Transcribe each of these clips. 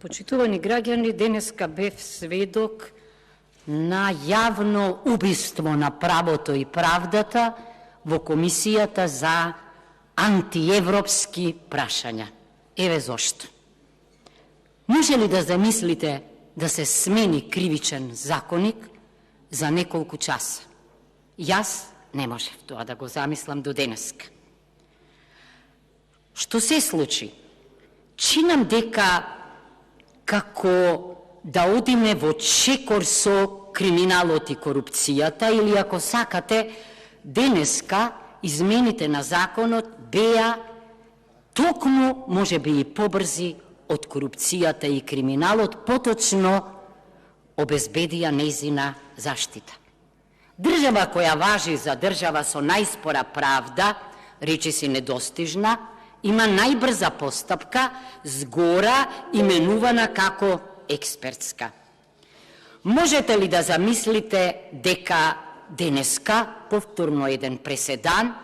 Почитувани граѓани, денеска бев сведок на јавно убиство на правото и правдата во Комисијата за антиевропски прашања. Еве зошто. Може ли да замислите да се смени кривичен законик за неколку часа? Јас не можев тоа да го замислам до денеска. Што се случи? Чинам дека како да одиме во чекор со криминалот и корупцијата, или ако сакате, денеска измените на законот беа токму, може би и побрзи од корупцијата и криминалот, поточно обезбедија нејзина заштита. Држава која важи за држава со најспора правда, речиси недостижна, има најбрза постапка, згора именувана како експертска. Можете ли да замислите дека денеска, повторно еден преседан,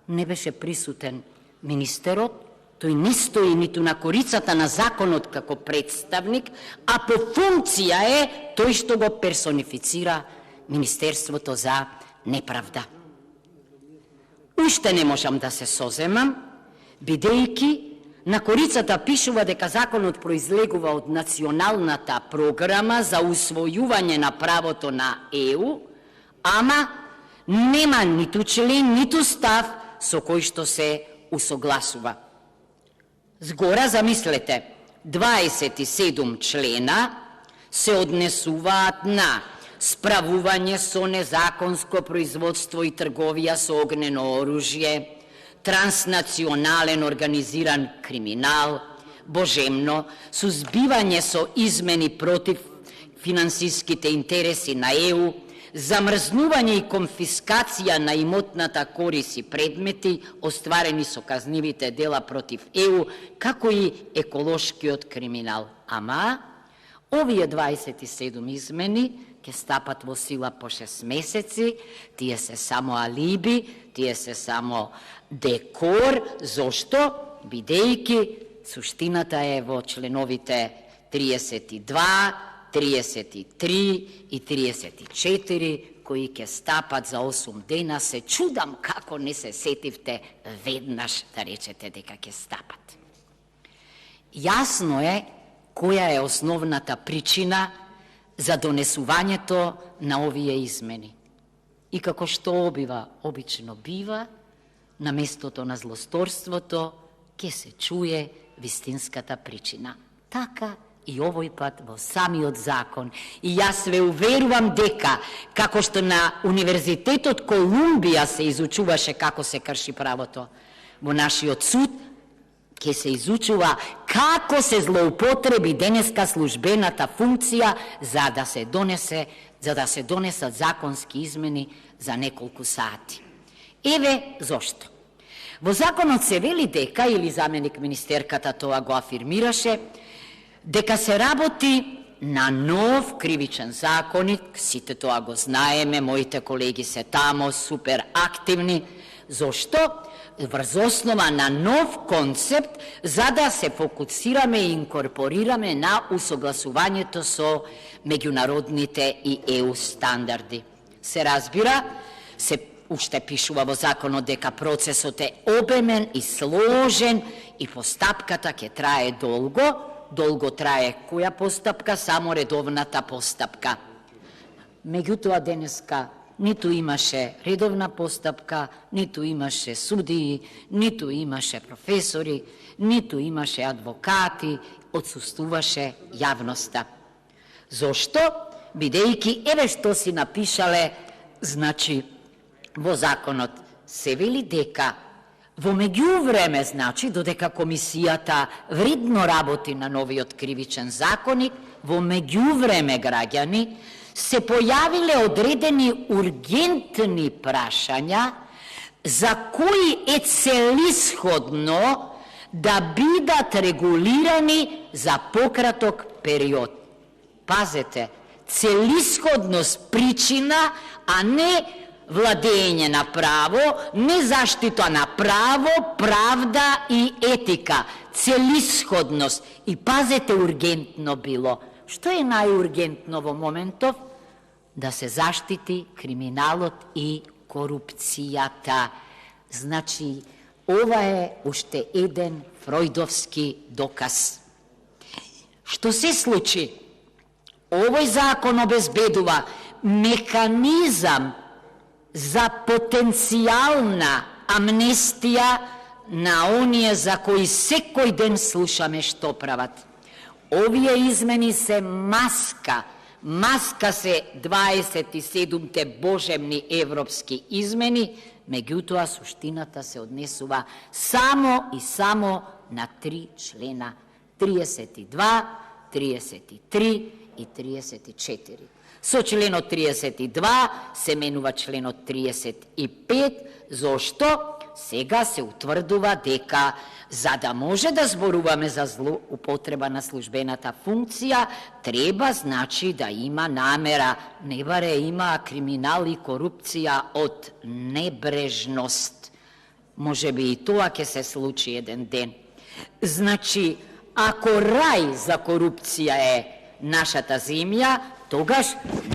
не беше присутен министерот, тој не стои ниту на корицата на законот како представник, а по функција е тој што го персонифицира Министерството за неправда. Уште не можам да се соземам, бидејќи на корицата пишува дека законот произлегува од националната програма за усвојување на правото на ЕУ, ама нема ниту член, ниту став со кој што се усогласува. Згора замислете, 27 члена се однесуваат на справување со незаконско производство и трговија со огнено оружје, транснационален организиран криминал, божемно, сузбивање со измени против финансиските интереси на ЕУ, замрзнување и конфискација на имотната корис и предмети остварени со казнивите дела против ЕУ, како и еколошкиот криминал. Ама, овие 27 измени ќе стапат во сила по 6 месеци, тие се само алиби, тие се само декор. Зошто? Бидејќи суштината е во членовите 32, 33 и 34, кои ќе стапат за 8 дена. Се чудам како не се сетивте веднаш да речете дека ќе стапат. Јасно е која е основната причина за донесувањето на овие измени. И како што обично бива, на местото на злосторството ќе се чуе вистинската причина. Така и овој пат во самиот закон. И јас ве уверувам дека, како што на Универзитетот Колумбија се изучуваше како се крши правото, во нашиот суд ќе се изучува како се злоупотреби денеска службената функција за да се донесат законски измени за неколку сати. Еве зошто. Во законот се вели дека, или заменик министерката тоа го афирмираше, дека се работи на нов кривичен законник, сите тоа го знаеме, моите колеги се тамо, супер активни. Зошто? Врз основа на нов концепт, за да се фокусираме и инкорпорираме на усогласувањето со меѓународните и ЕУ стандарди. Се разбира, се уште пишува во законот дека процесот е обемен и сложен и постапката ќе трае долго. Долго трае која постапка? Само редовната постапка. Меѓутоа денеска ниту имаше редовна постапка, ниту имаше судии, ниту имаше професори, ниту имаше адвокати, отсуствуваше јавноста. Зошто? Бидејќи еве што си напишале, значи, во законот се вели дека во меѓувреме, значи, додека комисијата вредно работи на новиот кривичен законник, во меѓувреме, граѓани, се појавиле одредени ургентни прашања за кои е целисходно да бидат регулирани за пократок период. Пазете, целисходност причина, а не владење на право, не заштита на право, правда и етика, целисходност. И пазете, ургентно било. Што е најургентно во моментов? Да се заштити криминалот и корупцијата. Значи, ова е уште еден фројдовски доказ. Што се случи? Овој закон обезбедува механизам за потенцијална амнестија на оние за кои секој ден слушаме што прават. Овие измени се маска се 27-те божемни европски измени, меѓутоа суштината се однесува само и само на 3 члена: 32, 33 и 34. Со членот 32 се менува членот 35, зошто сега се утврдува дека за да може да зборуваме за злоупотреба на службената функција, треба, значи, да има намера, не баре има криминал и корупција од небрежност. Може би и тоа ќе се случи еден ден. Значи, ако рај за корупција е нашата земја, тогаш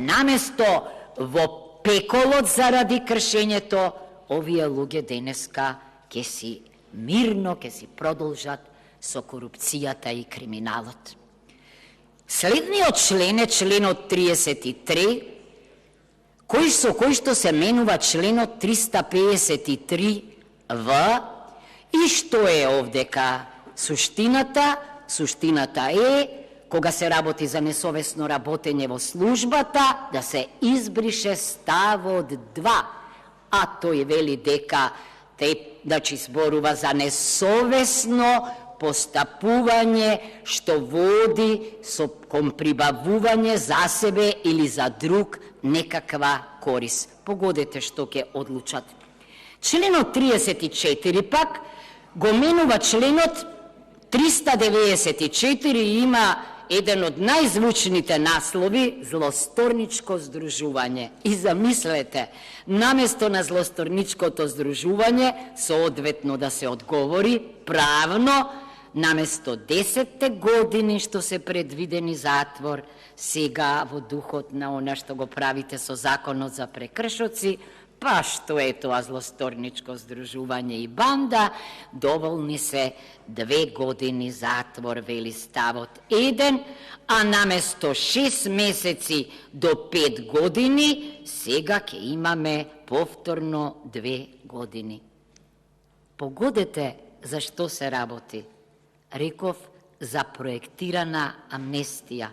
наместо во пеколот заради кршењето, овие луѓе денеска ќе си мирно ќе си продолжат со корупцијата и криминалот. Следниот член е членот 33, кој што се менува членот 353в, и што е овдека суштината? Суштината е, кога се работи за несовесно работење во службата, да се избрише ставот 2, а тој вели дека значи зборува за несовесно постапување што води кон прибавување за себе или за друг некаква корис. Погодете што ќе одлучат. Членот 34 пак го менува членот 394 и има еден од најзвучните наслови — злосторничко здружување. И замислете, наместо на злосторничкото здружување, соодветно да се одговори правно, наместо 10 години што се предвидени затвор, сега во духот на она што го правите со законот за прекршоци, па што е тоа злосторничко здружување и банда, доволни се 2 години затвор, вели ставот 1, а наместо 6 месеци до 5 години, сега ќе имаме повторно 2 години. Погодете за што се работи. Реков за проектирана амнестија.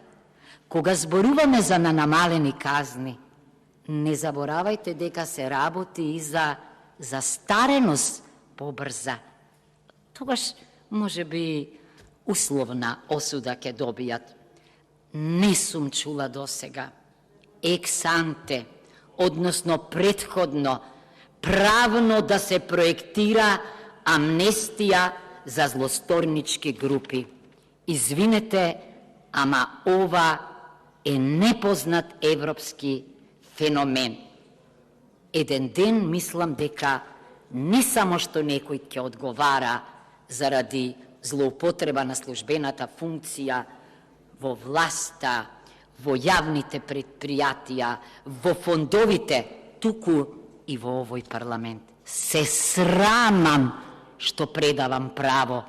Кога зборуваме за намалени казни, не заборавајте дека се работи и за застареност побрза. Тогаш може би условна осуда ќе добијат. Не сум чула досега ексанте, односно предходно, правно да се проектира амнестија за злосторнички групи. Извинете, ама ова е непознат европски феномен. Еден ден мислам дека не само што некој ќе одговара заради злоупотреба на службената функција во власта, во јавните предпријатија, во фондовите, туку и во овој парламент. Се срамам што предавам право.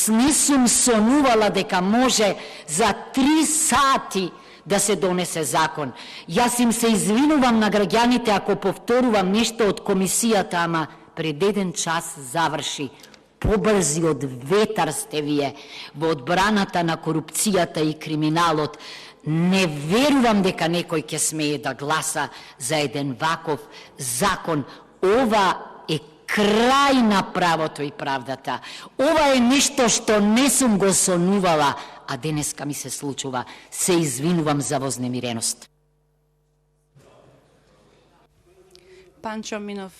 Не сум сонувала дека може за 3 сати да се донесе закон. Јас им се извинувам на граѓаните ако повторувам нешто од комисијата, ама пред 1 час заврши. Побрзи од ветар сте вие во одбраната на корупцијата и криминалот. Не верувам дека некој ќе смее да гласа за еден ваков закон. Ова е крај на правото и правдата. Ова е нешто што не сум го сонувала, а денеска ми се случува. Се извинувам за вознемиреност. Панчо Минов.